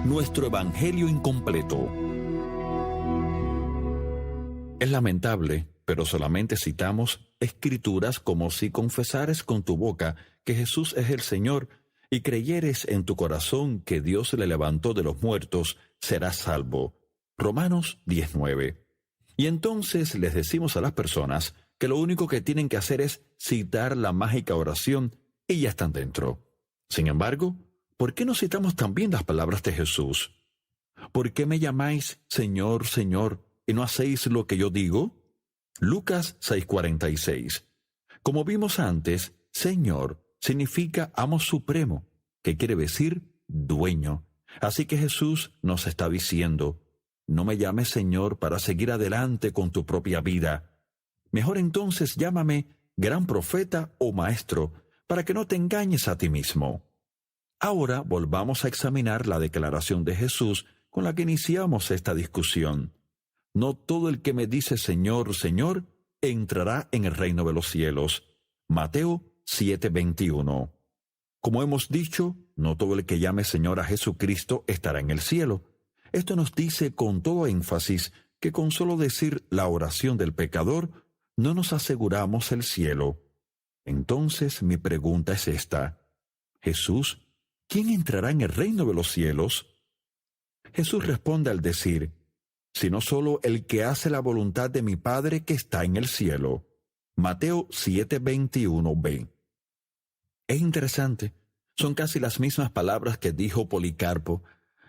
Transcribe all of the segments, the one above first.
nuestro evangelio incompleto. Es lamentable, pero solamente citamos escrituras como si confesares con tu boca que Jesús es el Señor y creyeres en tu corazón que Dios le levantó de los muertos, serás salvo. Romanos 19. Y entonces les decimos a las personas que lo único que tienen que hacer es citar la mágica oración y ya están dentro. Sin embargo, ¿por qué no citamos también las palabras de Jesús? ¿Por qué me llamáis Señor, Señor, y no hacéis lo que yo digo? Lucas 6:46. Como vimos antes, Señor significa amo supremo, que quiere decir dueño. Así que Jesús nos está diciendo, no me llames Señor para seguir adelante con tu propia vida. Mejor entonces llámame gran profeta o maestro, para que no te engañes a ti mismo. Ahora volvamos a examinar la declaración de Jesús con la que iniciamos esta discusión. No todo el que me dice Señor, Señor, entrará en el reino de los cielos. Mateo 7:21. Como hemos dicho, no todo el que llame Señor a Jesucristo estará en el cielo. Esto nos dice con todo énfasis que con solo decir la oración del pecador, no nos aseguramos el cielo. Entonces mi pregunta es esta: Jesús, ¿quién entrará en el reino de los cielos? Jesús responde al decir, sino solo el que hace la voluntad de mi Padre que está en el cielo. Mateo 7:21b. Es interesante, son casi las mismas palabras que dijo Policarpo,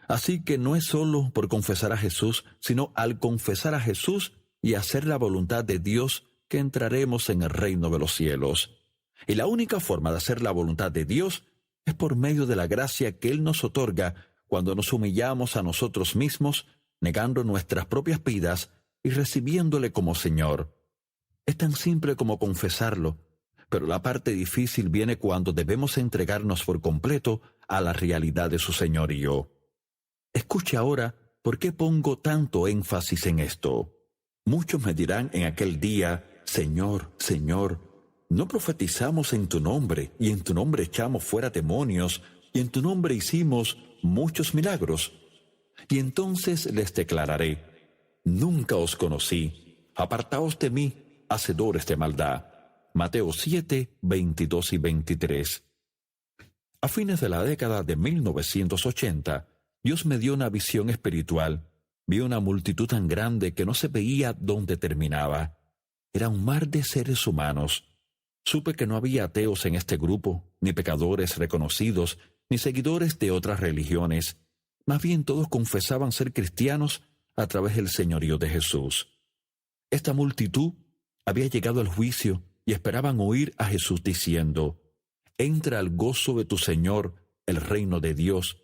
así que no es solo por confesar a Jesús, sino al confesar a Jesús y hacer la voluntad de Dios que entraremos en el reino de los cielos. Y la única forma de hacer la voluntad de Dios es por medio de la gracia que Él nos otorga cuando nos humillamos a nosotros mismos, negando nuestras propias vidas y recibiéndole como Señor. Es tan simple como confesarlo, pero la parte difícil viene cuando debemos entregarnos por completo a la realidad de su señorío. Escuche ahora por qué pongo tanto énfasis en esto. Muchos me dirán en aquel día, Señor, Señor, ¿no profetizamos en tu nombre, y en tu nombre echamos fuera demonios, y en tu nombre hicimos muchos milagros? Y entonces les declararé, nunca os conocí, apartaos de mí, hacedores de maldad. Mateo 7:22 y 23. A fines de la década de 1980, Dios me dio una visión espiritual. Vi una multitud tan grande que no se veía dónde terminaba. Era un mar de seres humanos. Supe que no había ateos en este grupo, ni pecadores reconocidos, ni seguidores de otras religiones. Más bien todos confesaban ser cristianos a través del señorío de Jesús. Esta multitud había llegado al juicio y esperaban oír a Jesús diciendo, entra al gozo de tu Señor, el reino de Dios.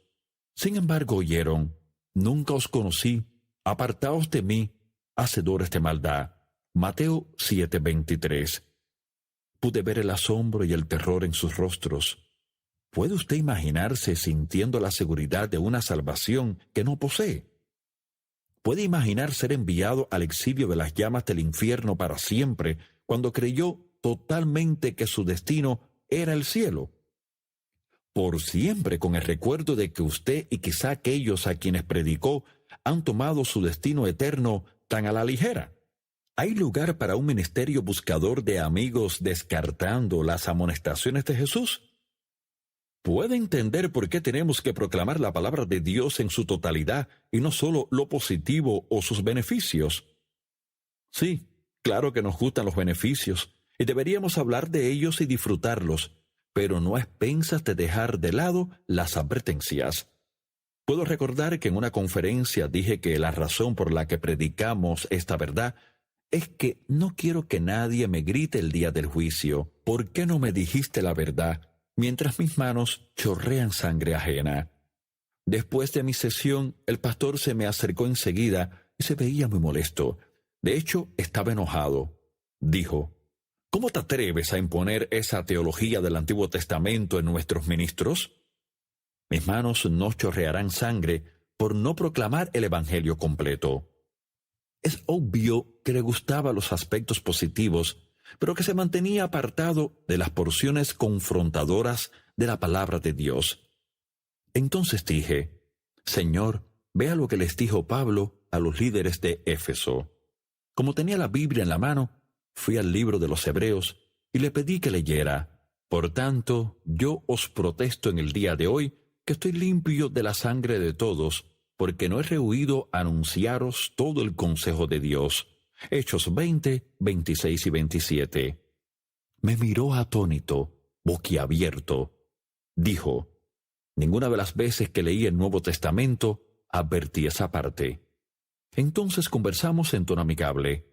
Sin embargo oyeron, nunca os conocí, apartaos de mí, hacedores de maldad. Mateo 7:23. Pude ver el asombro y el terror en sus rostros. ¿Puede usted imaginarse sintiendo la seguridad de una salvación que no posee? ¿Puede imaginar ser enviado al exilio de las llamas del infierno para siempre cuando creyó totalmente que su destino era el cielo? Por siempre, con el recuerdo de que usted y quizá aquellos a quienes predicó han tomado su destino eterno tan a la ligera. ¿Hay lugar para un ministerio buscador de amigos descartando las amonestaciones de Jesús? ¿Puede entender por qué tenemos que proclamar la palabra de Dios en su totalidad y no solo lo positivo o sus beneficios? Sí, claro que nos gustan los beneficios y deberíamos hablar de ellos y disfrutarlos, pero no a expensas de dejar de lado las advertencias. Puedo recordar que en una conferencia dije que la razón por la que predicamos esta verdad es que no quiero que nadie me grite el día del juicio. ¿Por qué no me dijiste la verdad? Mientras mis manos chorrean sangre ajena. Después de mi sesión, el pastor se me acercó enseguida y se veía muy molesto. De hecho, estaba enojado. Dijo, ¿cómo te atreves a imponer esa teología del Antiguo Testamento en nuestros ministros? Mis manos no chorrearán sangre por no proclamar el Evangelio completo. Es obvio que le gustaban los aspectos positivos, pero que se mantenía apartado de las porciones confrontadoras de la palabra de Dios. Entonces dije, Señor, vea lo que les dijo Pablo a los líderes de Éfeso. Como tenía la Biblia en la mano, fui al libro de los Hebreos y le pedí que leyera. Por tanto, yo os protesto en el día de hoy que estoy limpio de la sangre de todos, porque no he rehuido anunciaros todo el consejo de Dios. Hechos 20, 26 y 27. Me miró atónito, boquiabierto. Dijo: ninguna de las veces que leí el Nuevo Testamento advertí esa parte. Entonces conversamos en tono amigable.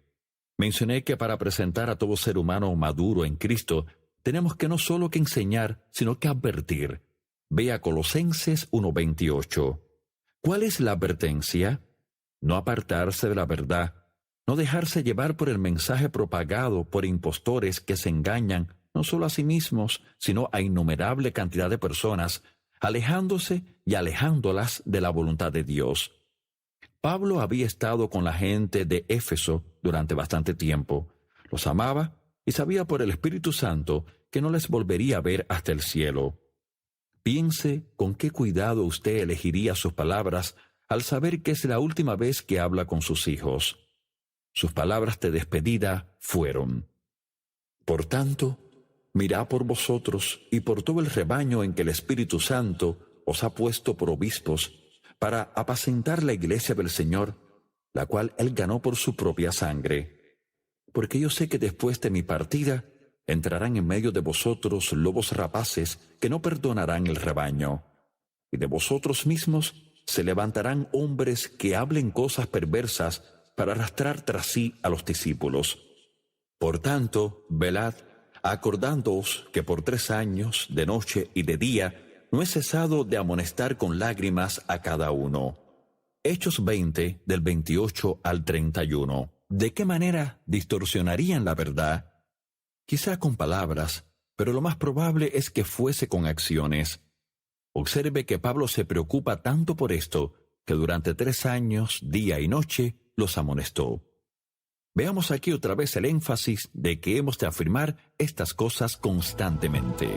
Mencioné que para presentar a todo ser humano maduro en Cristo, tenemos que no solo que enseñar, sino que advertir. Vea Colosenses 1:28. ¿Cuál es la advertencia? No apartarse de la verdad, no dejarse llevar por el mensaje propagado por impostores que se engañan no solo a sí mismos, sino a innumerable cantidad de personas, alejándose y alejándolas de la voluntad de Dios. Pablo había estado con la gente de Éfeso durante bastante tiempo. Los amaba y sabía por el Espíritu Santo que no les volvería a ver hasta el cielo. Piense con qué cuidado usted elegiría sus palabras al saber que es la última vez que habla con sus hijos. Sus palabras de despedida fueron: por tanto, mirad por vosotros y por todo el rebaño en que el Espíritu Santo os ha puesto por obispos, para apacentar la iglesia del Señor, la cual Él ganó por su propia sangre. Porque yo sé que después de mi partida entrarán en medio de vosotros lobos rapaces que no perdonarán el rebaño. Y de vosotros mismos se levantarán hombres que hablen cosas perversas para arrastrar tras sí a los discípulos. Por tanto, velad, acordándoos que por 3 años, de noche y de día, no he cesado de amonestar con lágrimas a cada uno. Hechos 20, del 28 al 31. ¿De qué manera distorsionarían la verdad? Quizá con palabras, pero lo más probable es que fuese con acciones. Observe que Pablo se preocupa tanto por esto, que durante 3 años, día y noche, los amonestó. Veamos aquí otra vez el énfasis de que hemos de afirmar estas cosas constantemente.